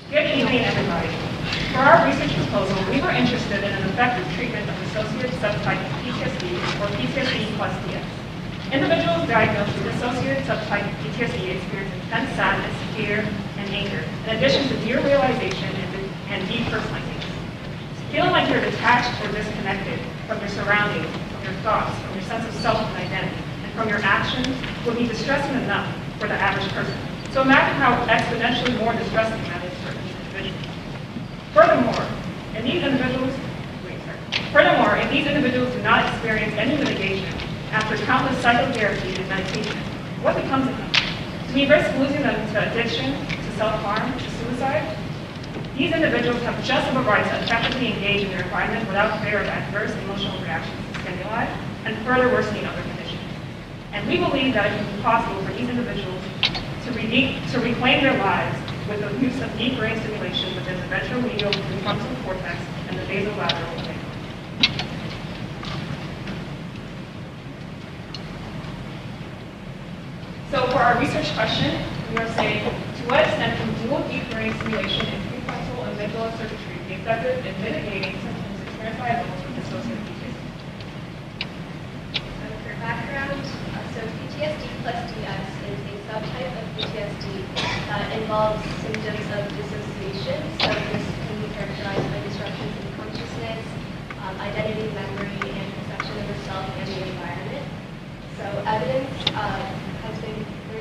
Good evening, everybody. For our research proposal, we were interested in an effective treatment of dissociative subtype PTSD, or PTSD plus DS. Individuals diagnosed with dissociative subtype PTSD experience intense sadness, fear, and anger, in addition to derealization and depersonalization. Feeling like you're detached or disconnected from your surroundings, from your thoughts, from your sense of self and identity, and from your actions would be distressing enough for the average person. So imagine how exponentially more distressing that is for these individuals. Furthermore, if these individuals do not experience any mitigation after countless psychotherapy and medication, what becomes of them? Do we risk losing them to addiction, to self-harm, to suicide? These individuals have just the right to effectively engage in their environment without fear of adverse emotional reactions to stimuli and further worsening of their condition. And we believe that it can be possible for these individuals to reclaim their lives with the use of deep brain stimulation within the ventromedial prefrontal cortex and the basolateral amygdala. So for our research question, we are saying, to what extent can dual deep brain stimulation and prefrontal amygdala circuitry be effective in mitigating symptoms experienced by adults with dissociative PTSD? For background, so PTSD plus DS is a subtype of PTSD that involves symptoms of dissociation. So this can be characterized by disruptions in consciousness, identity, memory, and perception of the self and the environment. So there's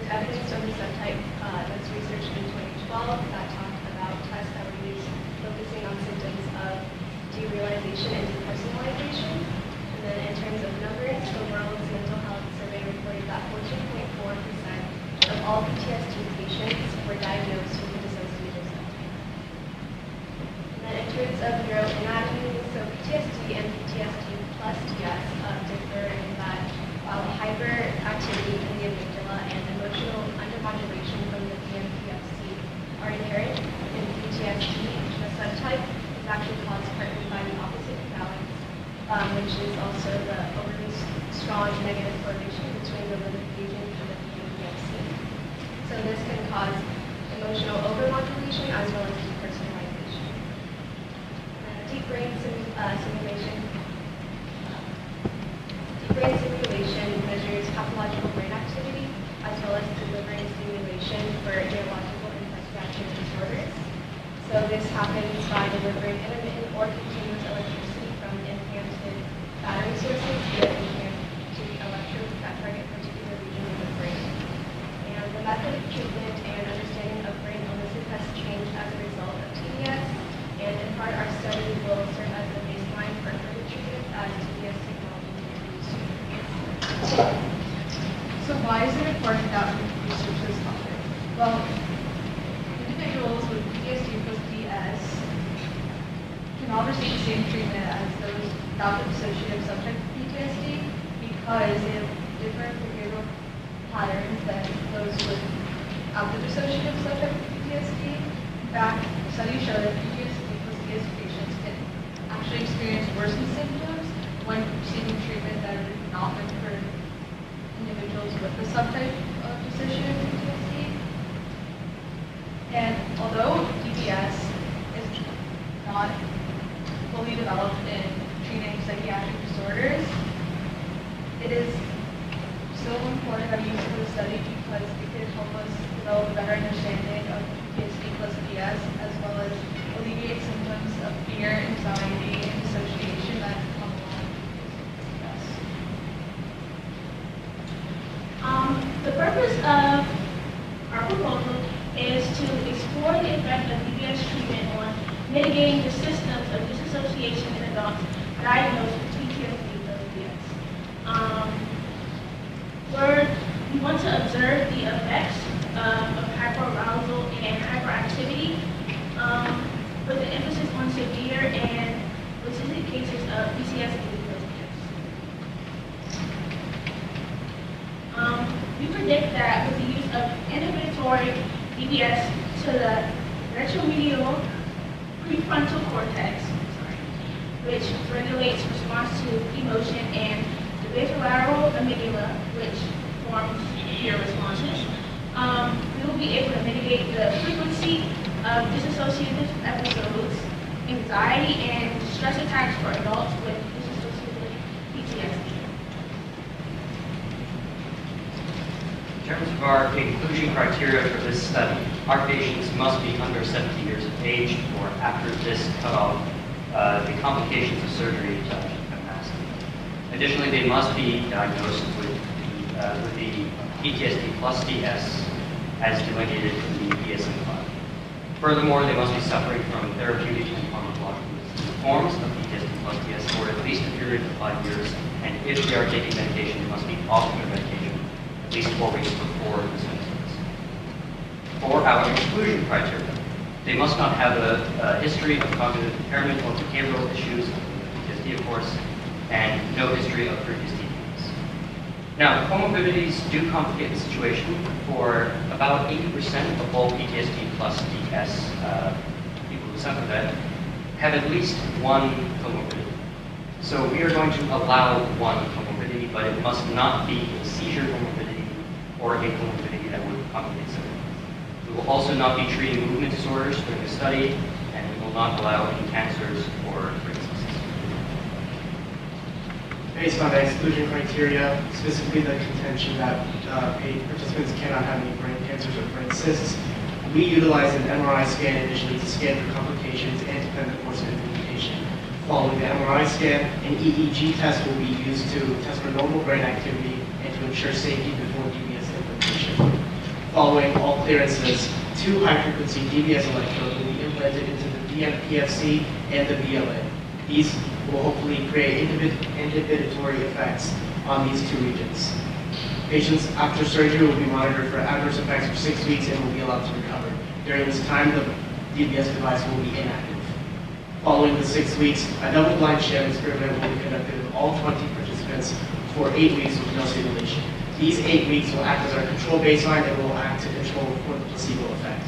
evidence of the subtype that's researched in 2012 that talked about tests that were used focusing on symptoms of derealization and depersonalization. And then in terms of numbers, the World's Mental Health Survey reported that 14.4% of all PTSD patients were diagnosed with a dissociative subtype. And then in terms of neuroanatomy, so PTSD and PTSD plus DS differ in that while hyperactivity in the amygdala and emotional undermodulation from the PMPFC are inherent in PTSD, the subtype is actually caused partly by the opposite imbalance, which is also the overly strong negative correlation between the limbic region and the PMPFC. So this can cause emotional overmodulation as well as depersonalization. Deep brain simulation. Brain simulation measures pathological brain activity as well as delivering stimulation for neurological and psychiatric disorders. So this happens by delivering intermittent or continuous electricity from implanted battery sources via implanted electrodes that target particular regions of the brain. And the method of treatment and understanding of brain illnesses has changed as a result of TDS, and in part our study will serve as a baseline for further treatment as TDS technology. So why is it important that we research this topic? Well, individuals with PTSD plus DS can all receive the same treatment as those without the dissociative subtype PTSD because they have different behavioral patterns than those without the dissociative subtype PTSD. In fact, studies show that PTSD plus DS patients can actually experience worsened symptoms when receiving treatment that are not meant for individuals with the subtype of dissociative PTSD. And although DBS is not fully developed in treating psychiatric disorders, it is still important that we use it for the study because it could help us develop a better understanding of PTSD plus DS as well as alleviate symptoms of fear, anxiety, and dissociation that come along with DS. The purpose of our proposal is to explore the effect of DBS treatment on mitigating the symptoms of disassociation in adults diagnosed with PTSD plus DS. We want to observe the effects of hyperarousal and hyperactivity with an emphasis on severe and specific cases of PTSD plus DS. We predict that with the use of inhibitory DBS to the ventromedial prefrontal cortex, which regulates response to emotion, and the basolateral amygdala, which forms fear responses, we will be able to mitigate the frequency of of dissociative episodes, anxiety, and stress attacks for adults with dissociative PTSD. In terms of our inclusion criteria for this study, our patients must be under 70 years of age, or after this cutoff, the complications of surgery become massive. Additionally, they must be diagnosed with the PTSD plus DS as delineated in the DSM-5. Furthermore, they must be suffering from therapeutic and pharmacological forms of PTSD plus DS for at least a period of 5 years, and if they are taking medication, they must be off their medication at least 4 weeks before the symptoms. For our exclusion criteria, they must not have a history of cognitive impairment or behavioral issues, PTSD of course, and no history of previous TBS. Now, comorbidities do complicate the situation. For about 80% of all PTSD plus DS people who suffer that have at least one comorbidity. So we are going to allow one comorbidity, but it must not be a seizure comorbidity or a comorbidity that would complicate symptoms. We will also not be treating movement disorders during the study, and we will not allow any cancers or brain cysts. Based on the exclusion criteria, specifically the contention that participants cannot have any brain cancers or brain cysts, we utilize an MRI scan initially to scan for complications and to plan the course of implementation. Following the MRI scan, an EEG test will be used to test for normal brain activity and to ensure safety before DBS implementation. Following all clearances, 2 high-frequency DBS electrodes will be implanted into the DMPFC and the BLA. These will hopefully create inhibitory effects on these 2 regions. Patients after surgery will be monitored for adverse effects for 6 weeks and will be allowed to recover. During this time, the DBS device will be inactive. Following the 6 weeks, a double-blind sham experiment will be conducted with all 20 participants for 8 weeks with no simulation. These 8 weeks will act as our control baseline and will act to control for the placebo effect.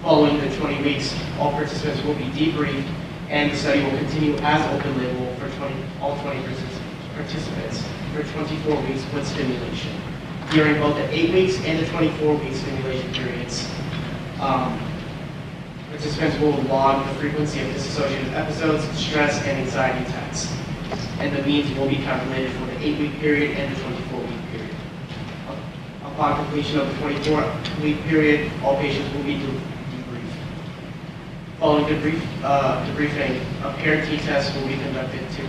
Following the 20 weeks, all participants will be debriefed, and the study will continue as open label for all 20 participants for 24 weeks with stimulation. During both the 8 weeks and the 24-week stimulation periods, participants will log the frequency of dissociative episodes, stress, and anxiety attacks. And the means will be calculated for the 8-week period and the 24-week period. Upon completion of the 24-week period, all patients will be debriefed. Following debriefing, a paired t-test will be conducted to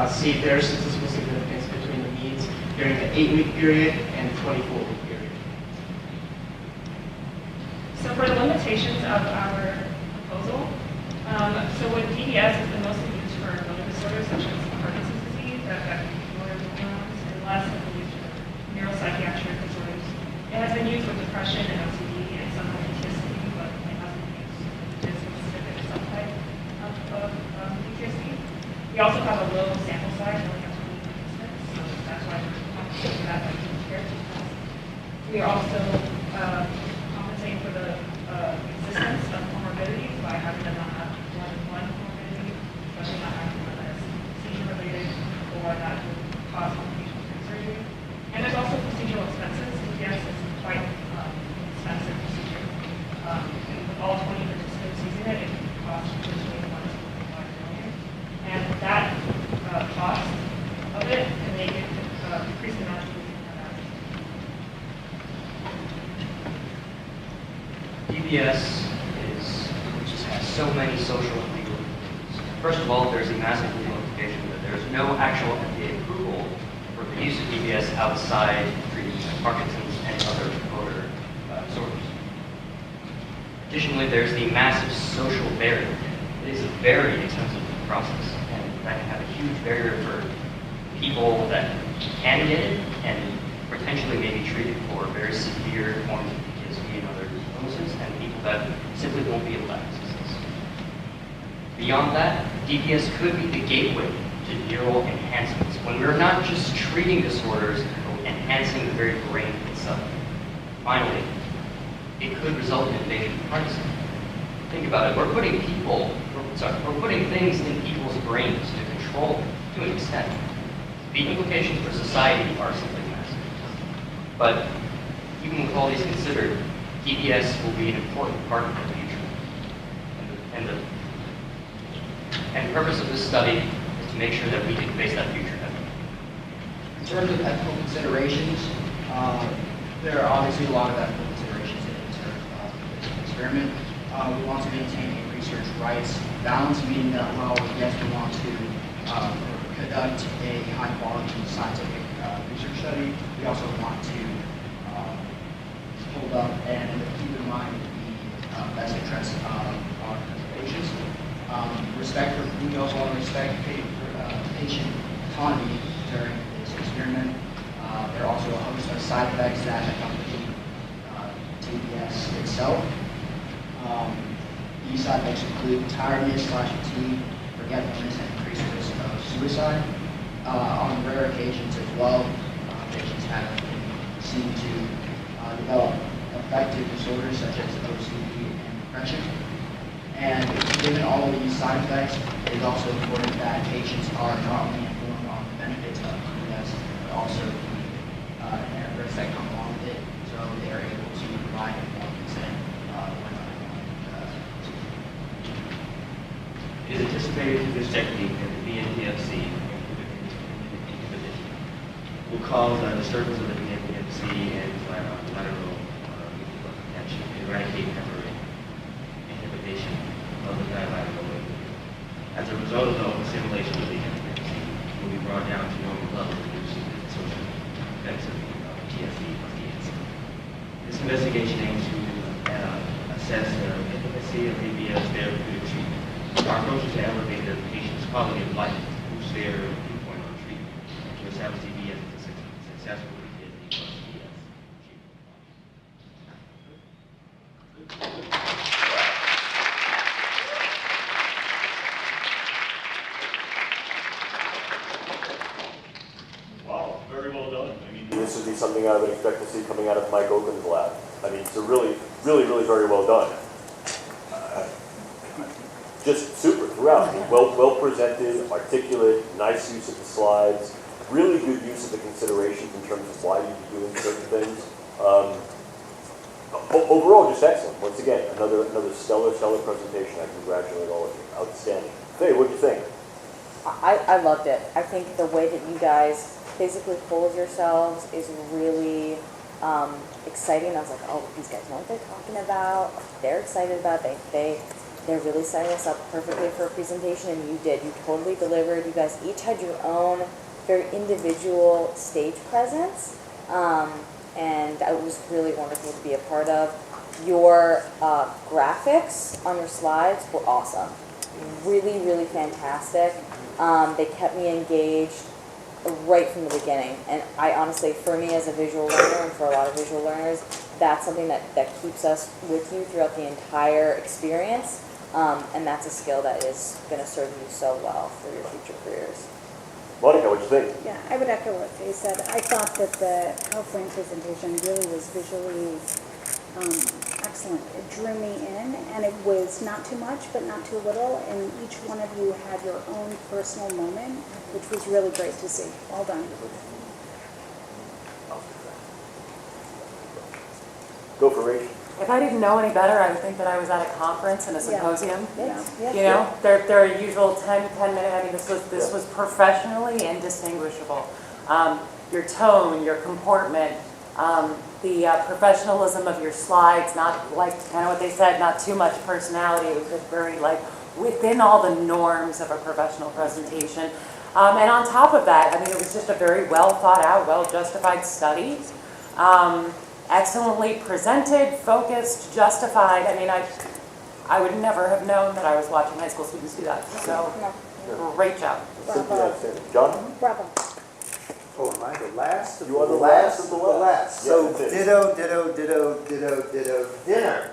see if there is statistical significance between the means during the 8-week period and the 24-week period. So for the limitations of our proposal, so with DBS is the mostly used for motor disorders such as Parkinson's disease that affect motor neurons, and less of the use for neuropsychiatric disorders. It has been used with depression and OCD and some PTSD, but it hasn't been used with this specific subtype of PTSD. We also have a low sample size, we only have 20 participants, so that's why we're compensating for that by using paired tests. We are also compensating for the existence of comorbidities by having them not have one comorbidity, especially not having one that is seizure-related or that would cause complications during surgery. And there's also procedural expenses. DBS is quite expensive procedure. And with all 20 participants using it, it could cost between $1 to $1.5 million. And that cost of it can make it decrease the amount of people who have access. DBS just has so many social and legal implications. First of all, there's a massive legal implication that there's no actual FDA approval for the use of DBS outside treatment of Parkinson's and other motor disorders. Additionally, there's the massive social barrier. It is a very expensive process, and that can have a huge barrier for people that can get it and potentially may be treated for very severe forms of PTSD and other illnesses, and people that simply won't be able to access this. Beyond that, DBS could be the gateway to neural enhancements, when we're not just treating disorders, but enhancing the very brain itself. Finally, it could result in invasion of privacy. Think about it. We're putting things in people's brains to control them to an extent. The implications for society are simply massive. But even with all these considered, DBS will be an important part of the future. And the purpose of this study is to make sure that we can face that future head. In terms of ethical considerations, there are obviously a lot of ethical considerations in terms of this experiment. We want to maintain a research rights balance, meaning that while yes, we want to conduct a high-quality scientific research study, we also want to hold up and keep in mind the best interests of our patients. We also want to respect patient autonomy during this experiment. There are also a host of side effects that accompany TBS itself. These side effects include tiredness/fatigue, forgetfulness, and increased risk of suicide. On rare occasions as well, patients have been seen to develop affective disorders such as OCD and depression. And given all of these side effects, it is also important that patients are not only informed on the benefits of TBS, but also the inherent risks that come along with it, so they are able to provide informed consent when undergoing. It is anticipated that this technique and the BNPFC will cause a disturbance of the BNPFC and lateral connection, eradicate temporary inhibition of the bilateral wave. As a result of the overstimulation of the BNPFC, will be brought down to normal levels, reducing the social effects of TSD plus DS. This investigation aims to assess the efficacy of BBS therapeutic treatment. Our approach is to elevate the patient's quality of life, boost their viewpoint on treatment, and to establish DBS as a successful PTSD plus DS treatment. Wow, very well done. I mean, this would be something I would expect to see coming out of Mike Oakland's lab. I mean, it's really very well done. Just super throughout. I mean, well presented, articulate, nice use of the slides, really good use of the considerations in terms of why you'd be doing certain things. Overall, just excellent. Once again, another stellar presentation. I congratulate all of you. Outstanding. Faye, what do you think? I loved it. I think the way that you guys physically pose yourselves is really exciting. I was like, oh, these guys know what they're talking about. They're excited about it. They're really setting us up perfectly for a presentation, and you did. You totally delivered. You guys each had your own very individual stage presence, and it was really wonderful to be a part of. Your graphics on your slides were awesome. Really fantastic. They kept me engaged right from the beginning. And I honestly, for me as a visual learner and for a lot of visual learners, that's something that keeps us with you throughout the entire experience. And that's a skill that is going to serve you so well for your future careers. Monica, what do you think? Yeah, I would echo what Faye said. I thought that the PowerPoint presentation really was visually excellent. It drew me in, and it was not too much, but not too little, and each one of you had your own personal moment, which was really great to see. Well done. Go for Rachel. If I didn't know any better, I would think that I was at a conference and a symposium. Yeah. You know, their usual 10-minute, I mean, this was professionally indistinguishable. Your tone, your comportment, the professionalism of your slides, not like kind of what they said, not too much personality. It was just very like within all the norms of a professional presentation. And on top of that, I mean, it was just a very well thought out, well justified study. Excellently presented, focused, justified. I mean, I would never have known that I was watching high school students do that. So, great job. Bravo. John? Bravo. Oh, am I the last of You are the last of the last. So, Yes, it is. ditto, dinner.